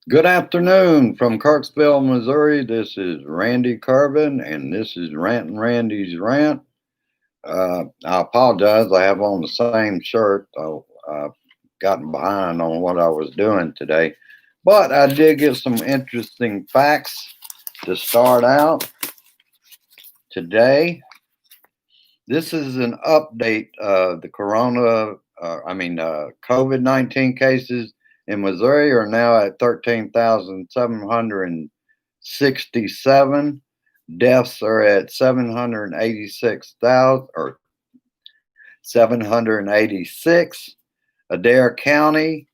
Good afternoon from Kirksville, Missouri. This is Randy Carbon, and this is Rantin Randy's Rant. I apologize. I have on the same shirt. I've gotten behind on what I was doing today, but I did get some interesting facts to start out today. This is an update of the COVID-19 cases in Missouri are now at 13,767. Deaths are at 786,000 or 786. Adair County.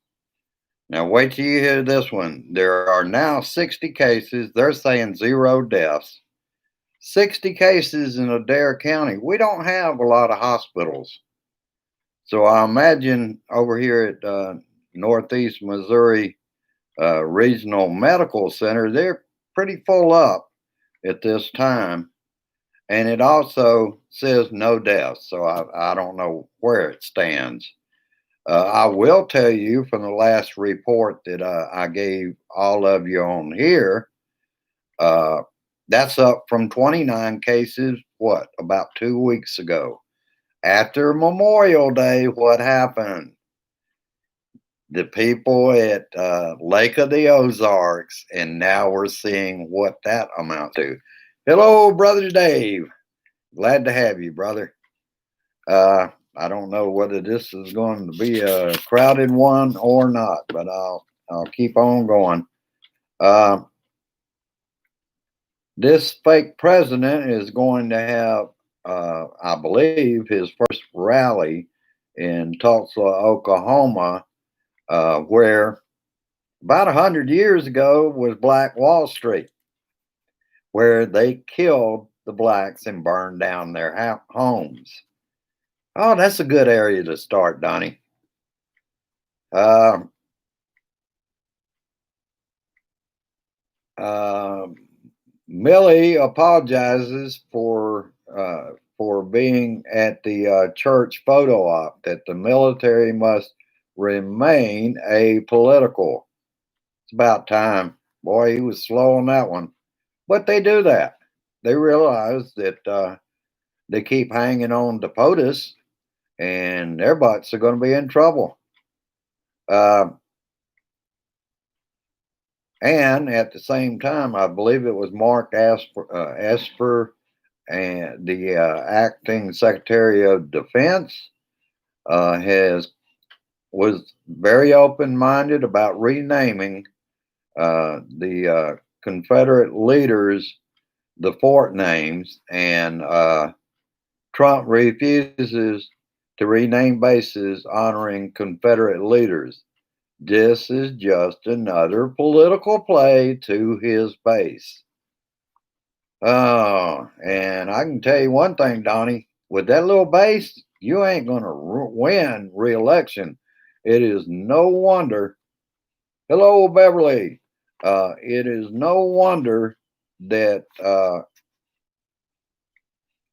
Now, wait till you hear this one. There are now 60 cases. They're saying zero deaths. 60 cases in Adair County. We don't have a lot of hospitals. So I imagine over here at Northeast Missouri Regional Medical Center, they're pretty full up at this time. And it also says no deaths. So I don't know where it stands. I will tell you from the last report that I gave all of you on here, uh, that's up from 29 cases, about 2 weeks ago. After Memorial Day, what happened? The people at Lake of the Ozarks, and now we're seeing what that amounts to. Hello, Brother Dave. Glad to have you, brother. I don't know whether this is going to be a crowded one or not, but I'll keep on going. Uh, this fake president is going to have, I believe, his first rally in Tulsa, Oklahoma, where about 100 years ago was Black Wall Street, where they killed the blacks and burned down their homes. Oh, that's a good area to start, Donnie. Uh, uh, Millie apologizes for being at the church photo op. That the military must remain apolitical. It's about time. Boy, he was slow on that one. But they do that. They realize that they keep hanging on to POTUS, and their butts are going to be in trouble. Uh, and at the same time, I believe it was Mark Esper and the acting Secretary of Defense has was very open-minded about renaming the Confederate leaders the fort names, and Trump refuses to rename bases honoring Confederate leaders. This is just another political play to his base. Oh, and I can tell you one thing, Donnie. With that little base, you ain't going to win re-election. It is no wonder. Hello, Beverly. It is no wonder that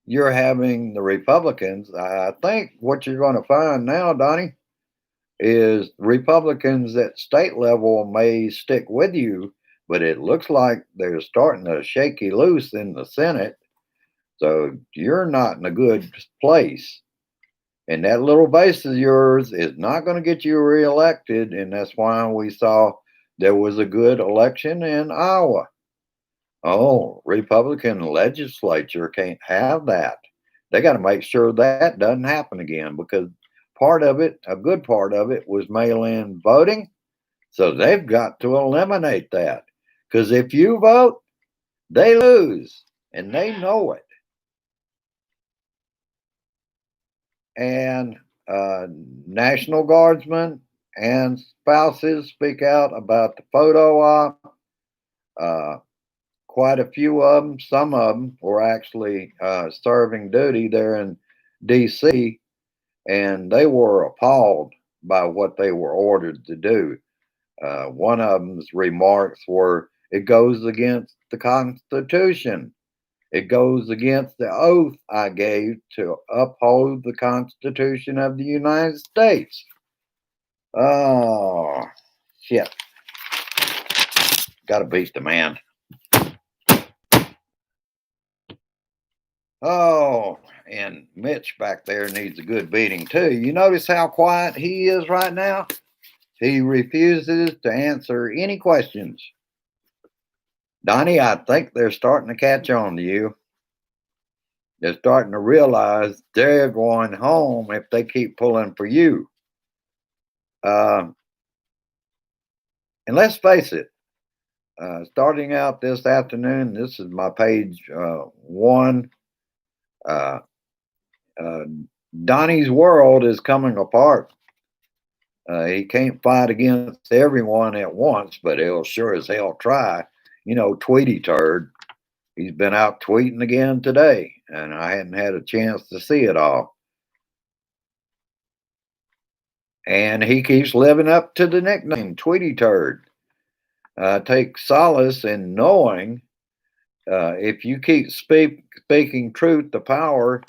you're having the Republicans. I think what you're going to find now, Donnie, is Republicans at state level may stick with you, but it looks like they're starting to shake you loose in the Senate. So you're not in a good place. And that little base of yours is not going to get you reelected. And that's why we saw there was a good election in Iowa. Oh, Republican legislature can't have that. They got to make sure that doesn't happen again because part of it, a good part of it, was mail in voting. So they've got to eliminate that. Because if you vote, they lose and they know it. And National Guardsmen and spouses speak out about the photo op. Uh, Quite a few of them, some of them were actually serving duty there in D.C., and they were appalled by what they were ordered to do. One of them's remarks were, "It goes against the Constitution. It goes against the oath I gave to uphold the Constitution of the United States." Oh, shit. Got to beat the man. Oh, and Mitch back there needs a good beating too. You notice how quiet he is right now? He refuses to answer any questions. Donnie, I think they're starting to catch on to you. They're starting to realize they're going home if they keep pulling for you. And let's face it, starting out this afternoon, this is my page one. Uh, uh, Donnie's world is coming apart. He can't fight against everyone at once, but he'll sure as hell try. You know, Tweety Turd, he's been out tweeting again today, and I hadn't had a chance to see it all. And he keeps living up to the nickname, Tweety Turd. Take solace in knowing if you keep speaking truth to power,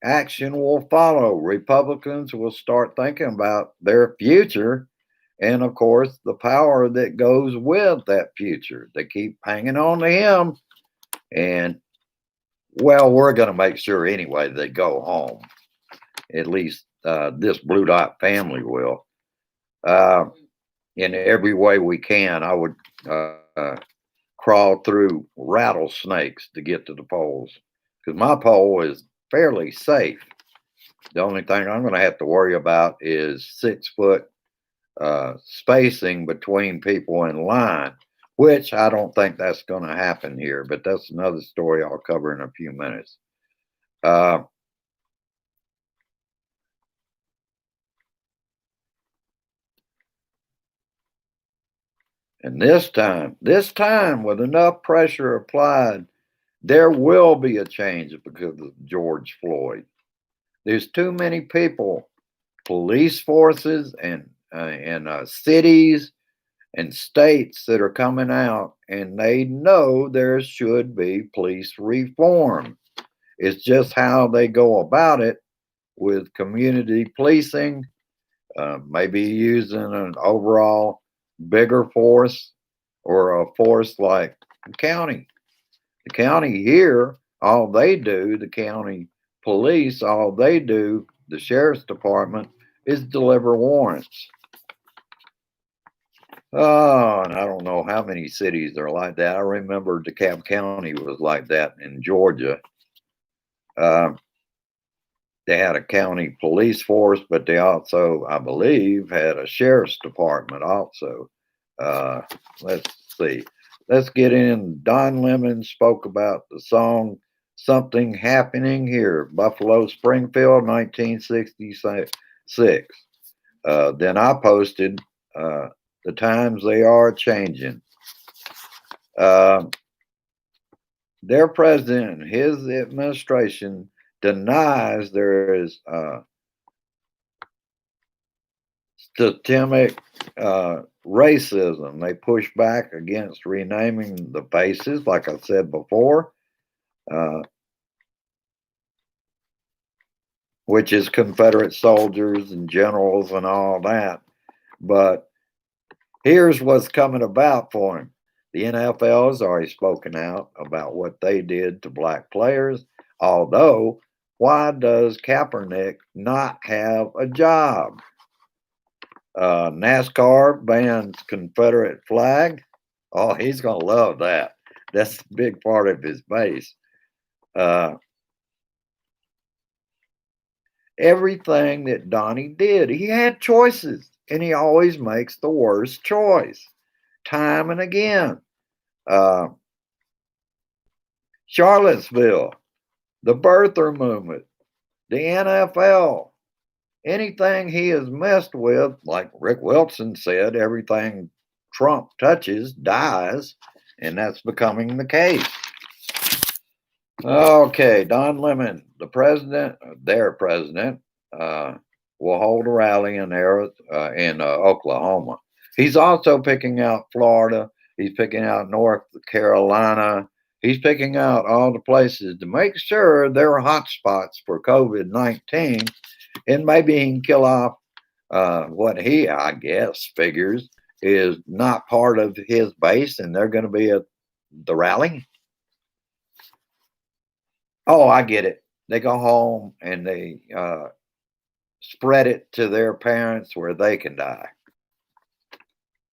action will follow. Republicans will start thinking about their future and, of course, the power that goes with that future. They keep hanging on to him. And, well, we're going to make sure anyway they go home. At least this Blue Dot family will. In every way we can, I would crawl through rattlesnakes to get to the polls because my poll is fairly safe. The only thing I'm going to have to worry about is 6 foot spacing between people in line, which I don't think that's going to happen here, but that's another story I'll cover in a few minutes. And this time with enough pressure applied, there will be a change because of George Floyd. There's too many people, police forces and cities and states that are coming out, and they know there should be police reform. It's just how they go about it with community policing, maybe using an overall bigger force or a force like the county. The county here, all they do, the county police, all they do, the sheriff's department, is deliver warrants. Oh, and I don't know how many cities are like that. I remember DeKalb County was like that in Georgia. They had a county police force, but they also, I believe, had a sheriff's department also. Let's see. Let's get in. Don Lemon spoke about the song Something Happening Here, Buffalo Springfield, 1966. Then I posted The Times They Are Changing. Their president, his administration, denies there is systemic racism. They push back against renaming the faces, like I said before, which is Confederate soldiers and generals and all that. But here's what's coming about for him. The NFL has already spoken out about what they did to black players, although why does Kaepernick not have a job? NASCAR bans Confederate flag. Oh, he's going to love that. That's a big part of his base. Everything that Donnie did, he had choices, and he always makes the worst choice, time and again. Charlottesville, the birther movement, the NFL, anything he has messed with, like Rick Wilson said, everything Trump touches dies, and that's becoming the case. Okay, Don Lemon, the president, their president, will hold a rally in Oklahoma. He's also picking out Florida. He's picking out North Carolina. He's picking out all the places to make sure there are hot spots for COVID-19, and maybe he can kill off what he, I guess, figures is not part of his base and they're going to be at the rally? Oh, I get it. They go home and they spread it to their parents where they can die.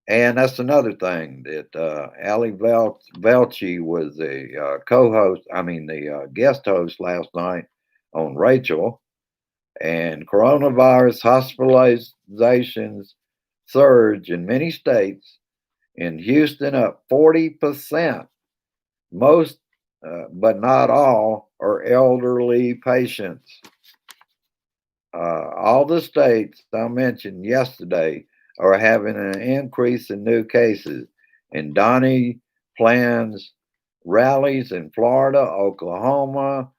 And that's another thing that Ali Velci was the co-host, I mean the guest host last night on Rachel. And coronavirus hospitalizations surge in many states. In Houston, up 40%. Most, but not all, are elderly patients. All the states I mentioned yesterday are having an increase in new cases. And Donnie plans rallies in Florida, Oklahoma,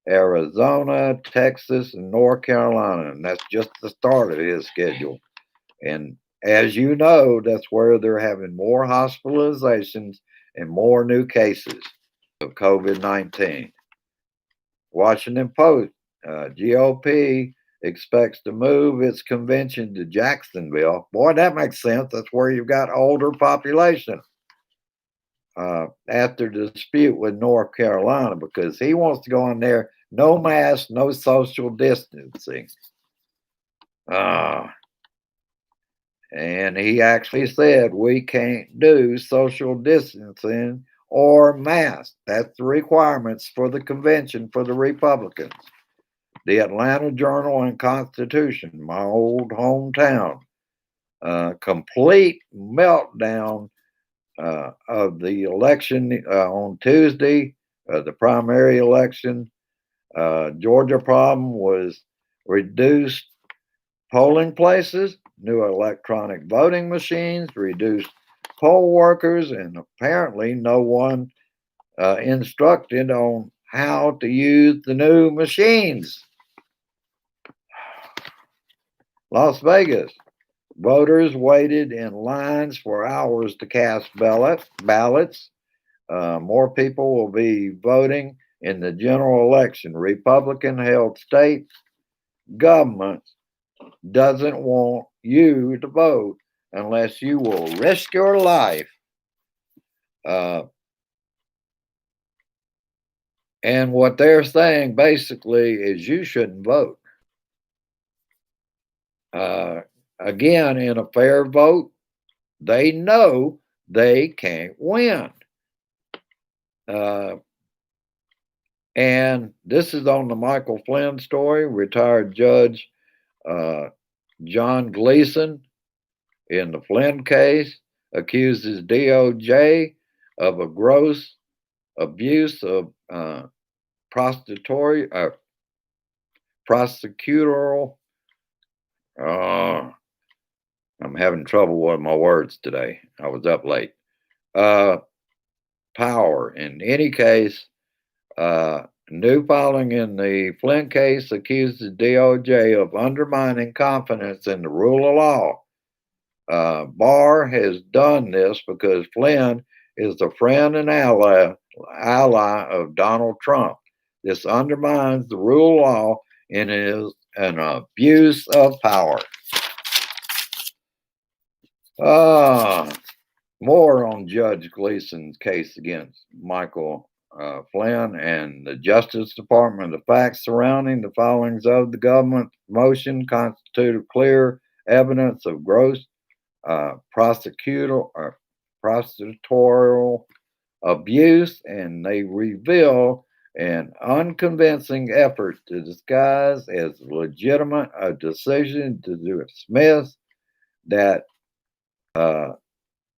Arizona, Texas, and North Carolina. And that's just the start of his schedule. And as you know, that's where they're having more hospitalizations and more new cases of COVID 19. Washington Post, GOP expects to move its convention to Jacksonville. Boy, that makes sense. That's where you've got older population. After the dispute with North Carolina, because he wants to go in there, no mask, no social distancing. And he actually said we can't do social distancing or masks. That's the requirements for the convention for the Republicans. The Atlanta Journal and Constitution, my old hometown, complete meltdown of the election on Tuesday, the primary election. Georgia problem was reduced polling places, new electronic voting machines, reduced poll workers, and apparently no one instructed on how to use the new machines. Las Vegas. Voters waited in lines for hours to cast ballots. More people will be voting in the general election. Republican held states, government doesn't want you to vote unless you will risk your life. And what they're saying basically is you shouldn't vote. Again, in a fair vote, they know they can't win. And this is on the Michael Flynn story. Retired Judge John Gleason in the Flynn case accuses DOJ of a gross abuse of prosecutorial. I'm having trouble with my words today. I was up late. Power. In any case, new filing in the Flynn case accuses DOJ of undermining confidence in the rule of law. Barr has done this because Flynn is a friend and ally of Donald Trump. This undermines the rule of law and is an abuse of power. More on Judge Gleason's case against Michael Flynn and the Justice Department. The facts surrounding the filings of the government motion constitute clear evidence of gross prosecutorial abuse, and they reveal an unconvincing effort to disguise as legitimate a decision to dismiss that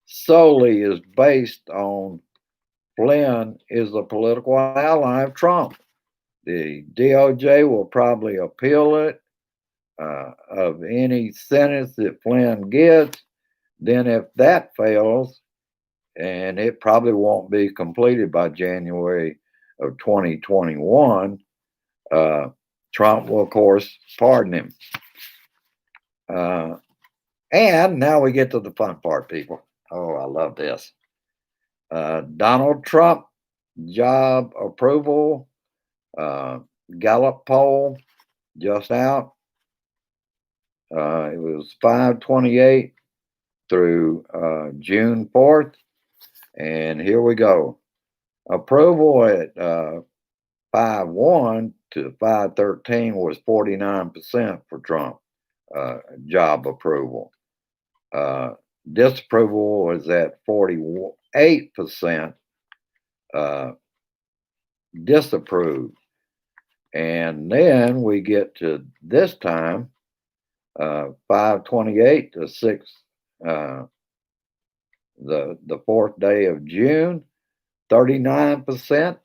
solely is based on Flynn is a political ally of Trump. The DOJ will probably appeal it of any sentence that Flynn gets. Then, if that fails, and it probably won't be completed by January of 2021, Trump will, of course, pardon him. And now we get to the fun part, people. Oh, I love this. Donald Trump job approval, Gallup poll just out. It was 528 through June 4th. And here we go. Approval at 5/1 to 5/13 was 49% for Trump job approval. Disapproval was at 48% disapproved. And then we get to this time, 5/28 to 6, the fourth day of June, 39%.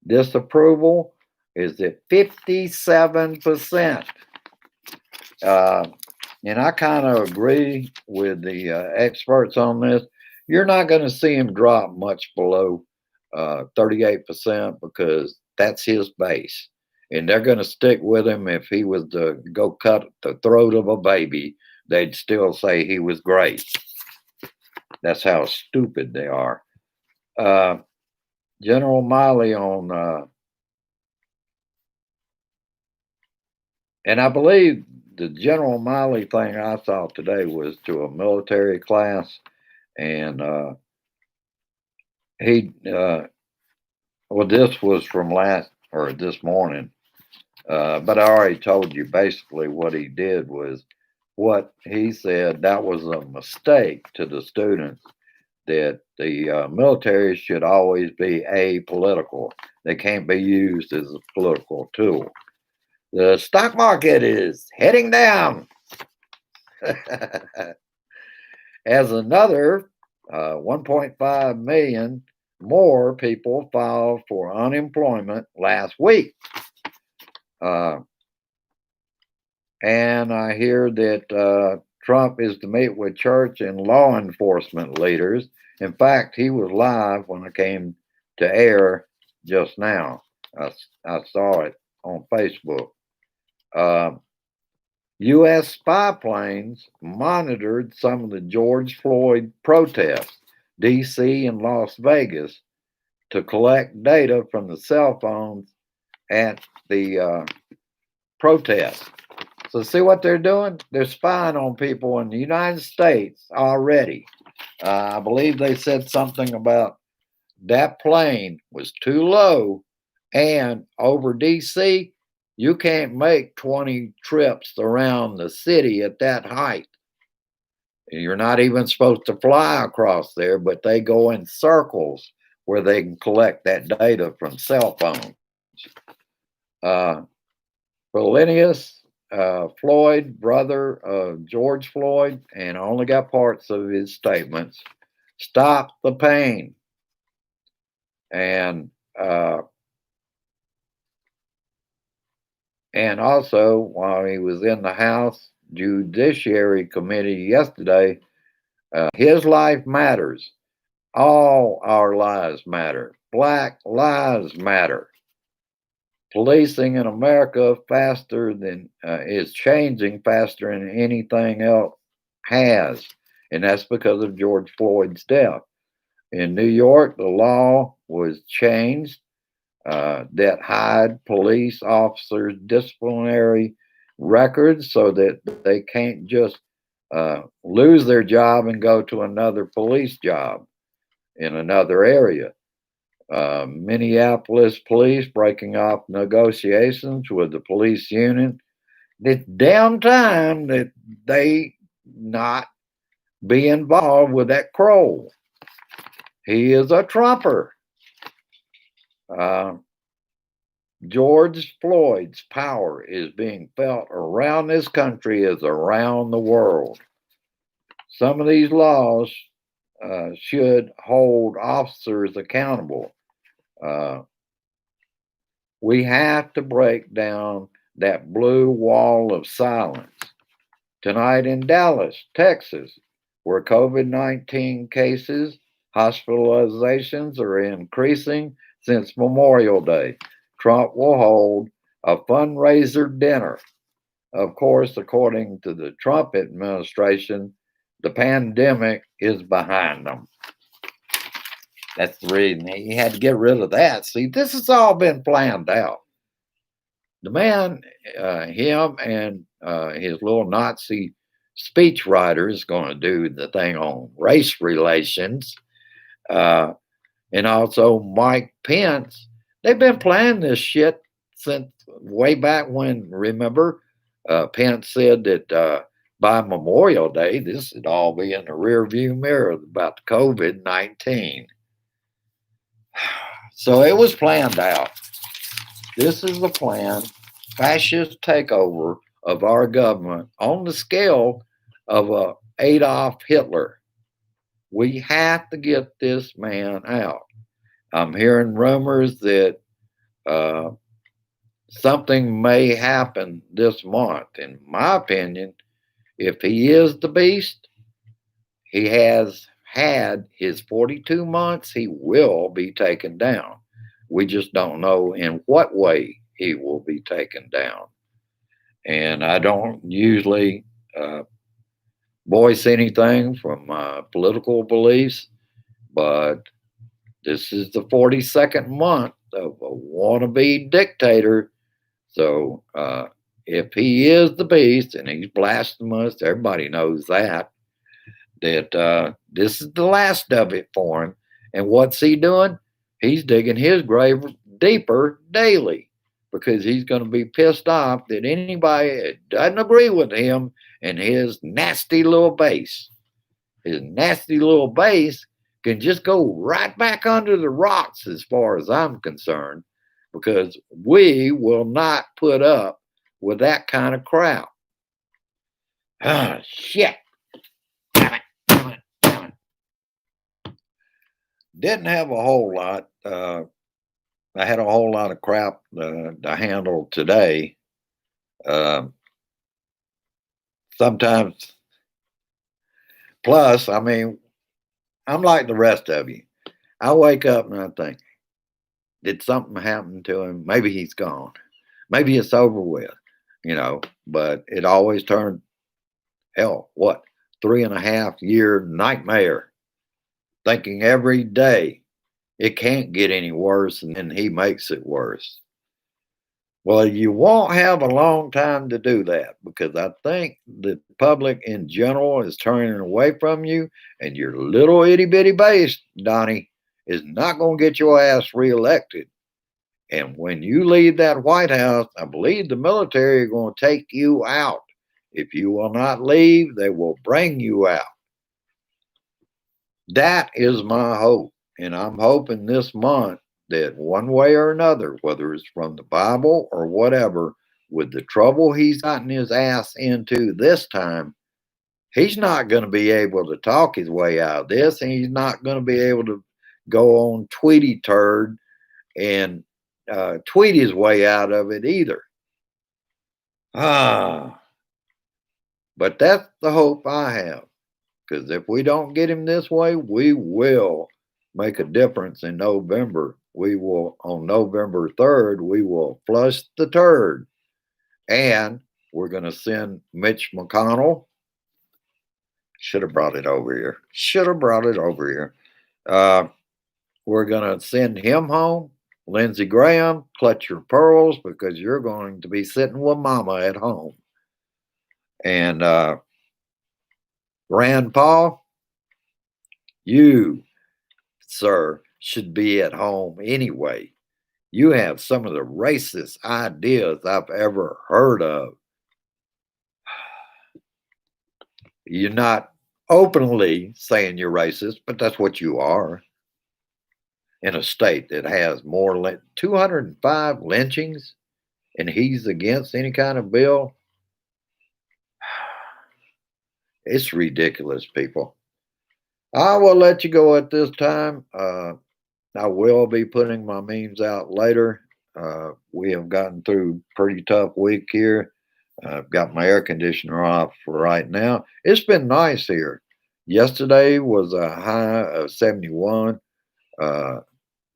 Disapproval is at 57%. And I kind of agree with the experts on this. You're not going to see him drop much below 38% because that's his base. And they're going to stick with him. If he was to go cut the throat of a baby, they'd still say he was great. That's how stupid they are. General Miley on, and I believe the General Miley thing I saw today was to a military class, and well, this was from this morning, but I already told you basically what he did was what he said that was a mistake to the students, that the military should always be apolitical. They can't be used as a political tool. The stock market is heading down. As another 1.5 million more people filed for unemployment last week. And I hear that Trump is to meet with church and law enforcement leaders. In fact, he was live when I came to air just now. I saw it on Facebook. U.S. spy planes monitored some of the George Floyd protests, D.C. and Las Vegas, to collect data from the cell phones at the protests. So see what they're doing? They're spying on people in the United States already. I believe they said something about that plane was too low, and over D.C., you can't make 20 trips around the city at that height. You're not even supposed to fly across there, but they go in circles where they can collect that data from cell phones. Polinius Floyd, brother of George Floyd, and I only got parts of his statements, stop the pain. And also, while he was in the House Judiciary Committee yesterday, his life matters. All our lives matter. Black lives matter. Policing in America is changing faster than anything else has, and that's because of George Floyd's death. In New York, the law was changed that hide police officers' disciplinary records so that they can't just lose their job and go to another police job in another area. Minneapolis police breaking off negotiations with the police union. It's damn time that they not be involved with that Kroll. He is a Trumper. George Floyd's power is being felt around this country as around the world. Some of these laws should hold officers accountable. We have to break down that blue wall of silence. Tonight in Dallas, Texas, where COVID-19 cases, hospitalizations are increasing since Memorial Day, Trump will hold a fundraiser dinner. Of course, according to the Trump administration, the pandemic is behind them. That's the reason he had to get rid of that. See, this has all been planned out. The man, him and his little Nazi speechwriter is going to do the thing on race relations. Uh, and also Mike Pence. They've been planning this shit since way back when, remember? Pence said that by Memorial Day, this would all be in the rearview mirror about the COVID 19. So it was planned out. This is the plan fascist takeover of our government on the scale of Adolf Hitler. We have to get this man out. I'm hearing rumors that uh, something may happen this month. In my opinion, if he is the beast, he has had his 42 months, he will be taken down. We just don't know in what way he will be taken down. And I don't usually voice anything from my political beliefs, but this is the 42nd month of a wannabe dictator. So if he is the beast and he's blasphemous, everybody knows that this is the last of it for him. And what's he doing? He's digging his grave deeper daily because he's going to be pissed off that anybody doesn't agree with him and his nasty little base. His nasty little base can just go right back under the rocks as far as I'm concerned, because we will not put up with that kind of crap. Ah, shit. Damn it, damn it, damn it. Didn't have a whole lot. I had a whole lot of crap to handle today. Sometimes, plus, I mean, I'm like the rest of you. I wake up and I think, did something happen to him? Maybe he's gone. Maybe it's over with, but it always turned, hell, what, 3.5 year nightmare, thinking every day it can't get any worse, and then he makes it worse. Well, you won't have a long time to do that, because I think the public in general is turning away from you, and your little itty bitty base, Donnie, is not going to get your ass reelected. And when you leave that White House, I believe the military are going to take you out. If you will not leave, they will bring you out. That is my hope. And I'm hoping this month that one way or another, whether it's from the Bible or whatever, with the trouble he's gotten his ass into this time, he's not going to be able to talk his way out of this, and he's not going to be able to go on Tweety Turd and tweet his way out of it either. But that's the hope I have, because if we don't get him this way, we will make a difference in November. We will, on November 3rd, we will flush the turd, and we're going to send Mitch McConnell. Should have brought it over here. We're going to send him home. Lindsey Graham, clutch your pearls, because you're going to be sitting with mama at home. And Rand Paul, you, sir, should be at home anyway. You have some of the racist ideas I've ever heard of. You're not openly saying you're racist, but that's what you are. In a state that has more 205 lynchings, and he's against any kind of bill. It's ridiculous, people. I will let you go at this time. I will be putting my memes out later. We have gotten through a pretty tough week here. I've got my air conditioner off for right now. It's been nice here. Yesterday was a high of 71.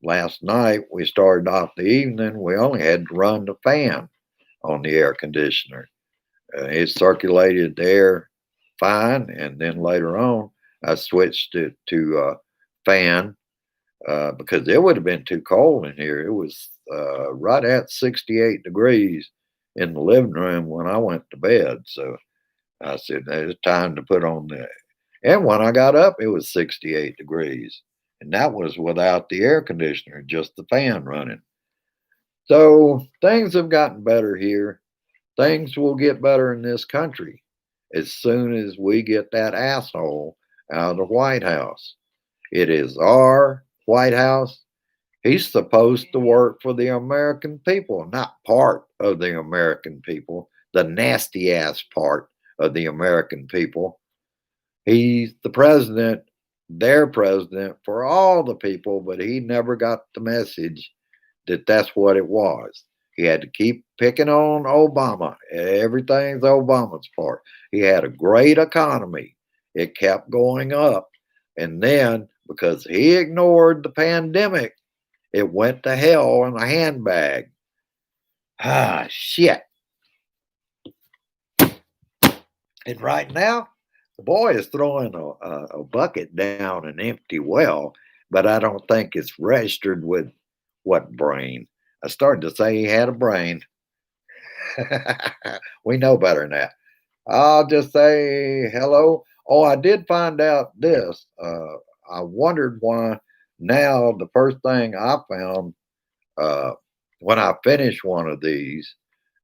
Last night we started off the evening. We only had to run the fan on the air conditioner. It circulated the air fine, and then later on I switched it to fan because it would have been too cold in here. It was right at 68 degrees in the living room when I went to bed. So I said, it's time to put on the, and when I got up, it was 68 degrees. And that was without the air conditioner, just the fan running. So things have gotten better here. Things will get better in this country as soon as we get that asshole out of the White House. It is our White House. He's supposed to work for the American people, not part of the American people, the nasty ass part of the American people. He's the president, their president for all the people, but he never got the message that that's what it was. He had to keep picking on Obama. Everything's Obama's part. He had a great economy. It kept going up. And then because he ignored the pandemic, it went to hell in a handbag. Ah, shit. And right now, the boy is throwing a bucket down an empty well, but I don't think it's registered with what brain. I started to say he had a brain. We know better than that. I'll just say hello. Oh, I did find out this. I wondered why now the first thing I found uh, when I finish one of these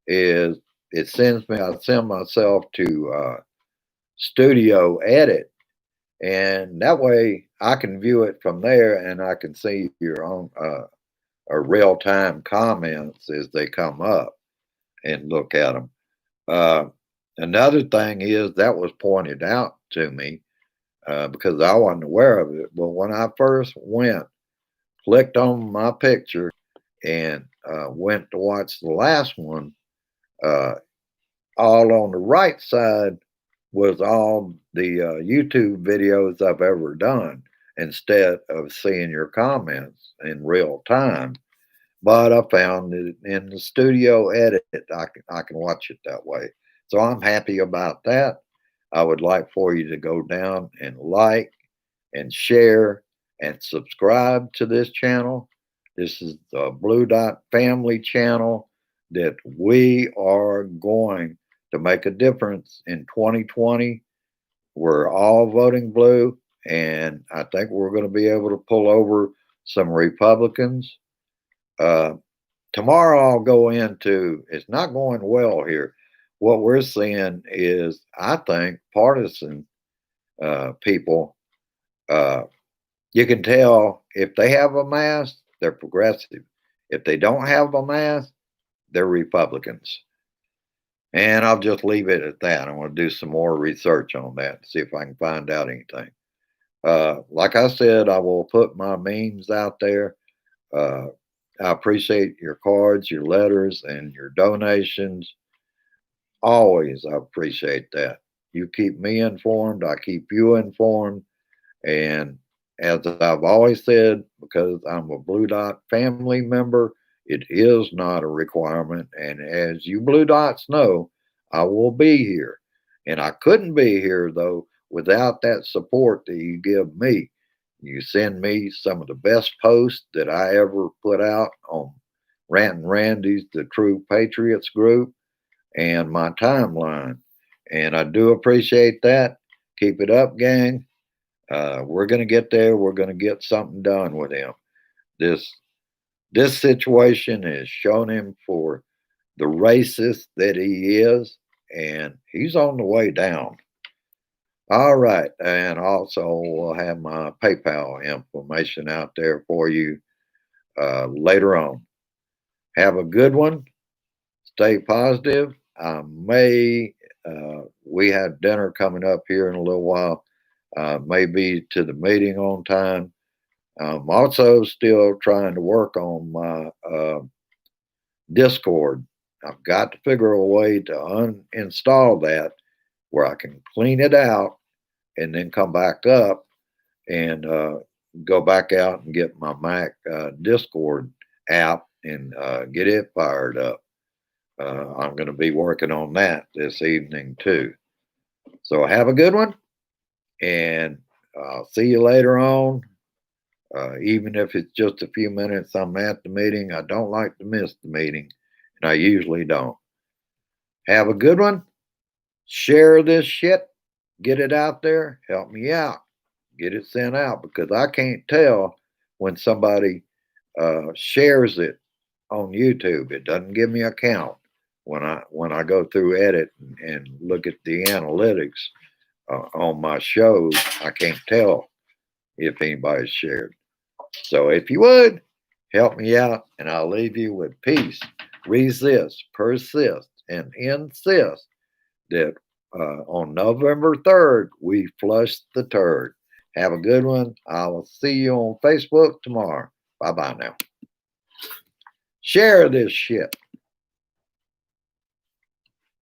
is I send myself to studio edit, and that way I can view it from there and I can see your own real time comments as they come up and look at them. Uh, Another thing is that was pointed out to me because I wasn't aware of it. But when I first clicked on my picture and went to watch the last one, uh, all on the right side was all the YouTube videos I've ever done instead of seeing your comments in real time. But I found that in the studio edit, I can watch it that way. So I'm happy about that. I would like for you to go down and like and share and subscribe to this channel. This is the Blue Dot Family channel that we are going to make a difference in 2020. We're all voting blue, and I think we're going to be able to pull over some Republicans. Uh, Tomorrow I'll go into it's not going well here. What we're seeing is, I think, partisan people. Uh, you can tell if they have a mask, they're progressive. If they don't have a mask, they're Republicans. And I'll just leave it at that. I want to do some more research on that, see if I can find out anything. Like I said, I will put my memes out there. Uh, I appreciate your cards, your letters, and your donations. Always, I appreciate that. You keep me informed, I keep you informed. And as I've always said, because I'm a Blue Dot family member, it is not a requirement. And as you Blue Dots know, I will be here. And I couldn't be here, though, without that support that you give me. You send me some of the best posts that I ever put out on Rant and Randy's The True Patriots group and my timeline. And I do appreciate that. Keep it up, gang. We're going to get there. We're going to get something done with him. This this situation has shown him for the racist that he is, and he's on the way down. All right, and also we'll have my PayPal information out there for you later on. Have a good one. Stay positive. We have dinner coming up here in a little while. Maybe to the meeting on time. I'm also still trying to work on my Discord. I've got to figure a way to uninstall that where I can clean it out and then come back up and go back out and get my Mac Discord app and get it fired up. I'm going to be working on that this evening too. So have a good one, and I'll see you later on. Even if it's just a few minutes I'm at the meeting, I don't like to miss the meeting, and I usually don't. Have a good one. Share this shit. Get it out there. Help me out. Get it sent out because I can't tell when somebody shares it on YouTube. It doesn't give me a count when I go through edit and look at the analytics on my shows. I can't tell if anybody's shared. So if you would help me out, and I'll leave you with peace. Resist, persist, and insist that on November 3rd we flush the turd. Have a good one. I will see you on Facebook tomorrow. Bye bye now. Share this shit.